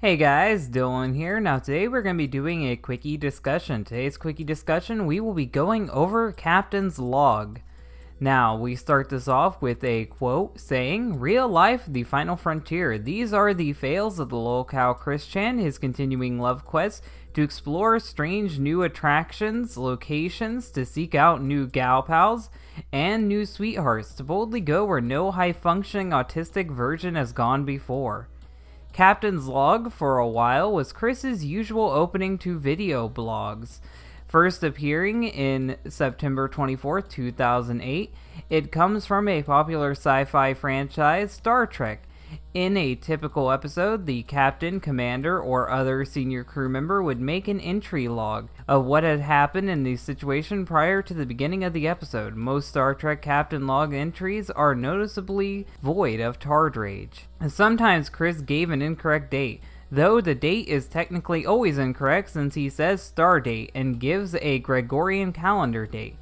Hey guys, Dylan here. Now today we're going to be doing a quickie discussion. Today's quickie discussion, we will be going over Captain's Log. Now, we start this off with a quote saying, "Real life, the final frontier. These are the fails of the lolcow Christian, his continuing love quest to explore strange new attractions, locations, to seek out new gal pals, and new sweethearts, to boldly go where no high-functioning autistic virgin has gone before." Captain's Log, for a while, was Chris's usual opening to video blogs. First appearing in September 24th, 2008, it comes from a popular sci-fi franchise, Star Trek. In a typical episode, the captain, commander, or other senior crew member would make an entry log of what had happened in the situation prior to the beginning of the episode. Most Star Trek captain log entries are noticeably void of tard rage. Sometimes Chris gave an incorrect date, though the date is technically always incorrect since he says star date and gives a Gregorian calendar date,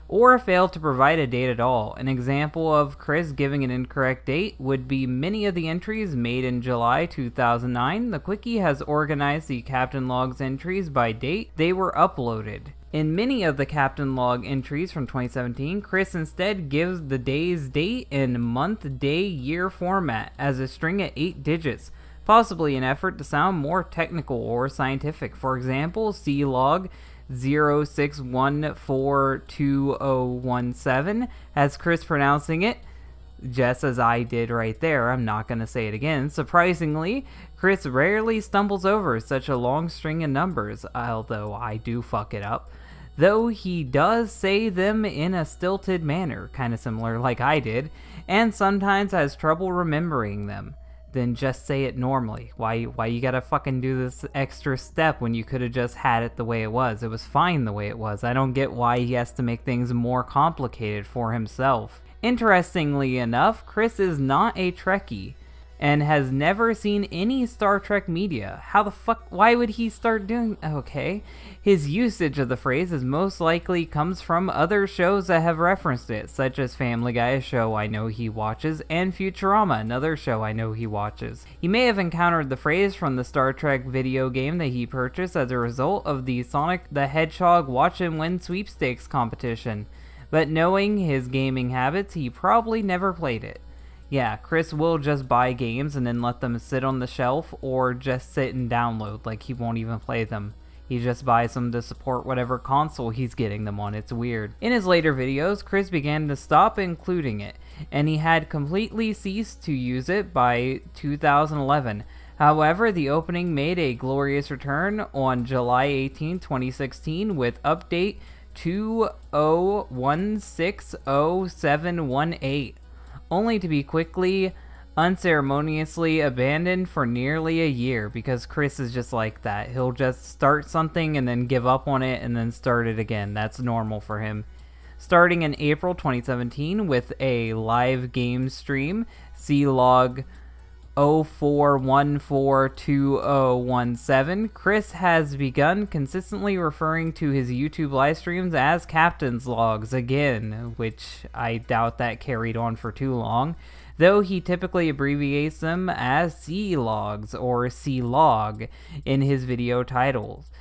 or failed to provide a date at all. An example of Chris giving an incorrect date would be many of the entries made in July 2009. The Quickie has organized the Captain Log's entries by date they were uploaded. In many of the Captain Log entries from 2017, Chris instead gives the day's date in month, day, year format as a string at 8 digits, possibly an effort to sound more technical or scientific. For example, C log 06142017 has Chris pronouncing it just as I did right there. I'm not going to say it again. Surprisingly, Chris rarely stumbles over such a long string of numbers, although I do fuck it up. Though he does say them in a stilted manner, kind of similar like I did, and sometimes has trouble remembering them. Then just say it normally. Why you gotta fucking do this extra step when you could have just had it the way it was? It was fine the way it was. I don't get why he has to make things more complicated for himself. Interestingly enough, Chris is not a Trekkie and has never seen any Star Trek media. How the fuck, why would he start doing, okay. His usage of the phrase is most likely comes from other shows that have referenced it, such as Family Guy, a show I know he watches, and Futurama, another show I know he watches. He may have encountered the phrase from the Star Trek video game that he purchased as a result of the Sonic the Hedgehog Watch and Win sweepstakes competition, but knowing his gaming habits, he probably never played it. Yeah, Chris will just buy games and then let them sit on the shelf or just sit and download, like he won't even play them. He just buys them to support whatever console he's getting them on. It's weird. In his later videos, Chris began to stop including it, and he had completely ceased to use it by 2011. However, the opening made a glorious return on July 18, 2016 with update 20160718. Only to be quickly, unceremoniously abandoned for nearly a year, because Chris is just like that. He'll just start something and then give up on it and then start it again. That's normal for him. Starting in April 2017 with a live game stream, C log 04142017, Chris has begun consistently referring to his YouTube live streams as Captain's Logs again, which I doubt that carried on for too long, though he typically abbreviates them as C logs or C log in his video titles.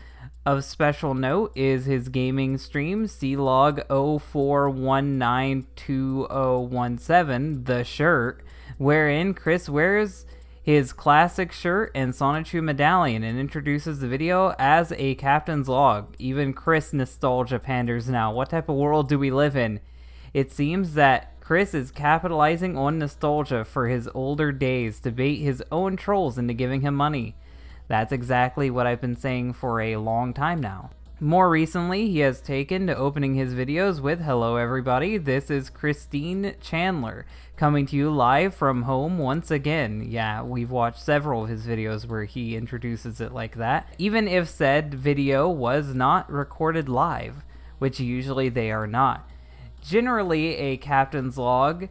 Of special note is his gaming stream, C log 04192017, The Shirt, wherein Chris wears his classic shirt and Sonichu medallion and introduces the video as a Captain's Log. Even Chris nostalgia panders now. What type of world do we live in? It seems that Chris is capitalizing on nostalgia for his older days to bait his own trolls into giving him money. That's exactly what I've been saying for a long time now. More recently, he has taken to opening his videos with "Hello everybody, this is Christine Chandler, coming to you live from home once again." Yeah, we've watched several of his videos where he introduces it like that, even if said video was not recorded live, which usually they are not. Generally, a Captain's Log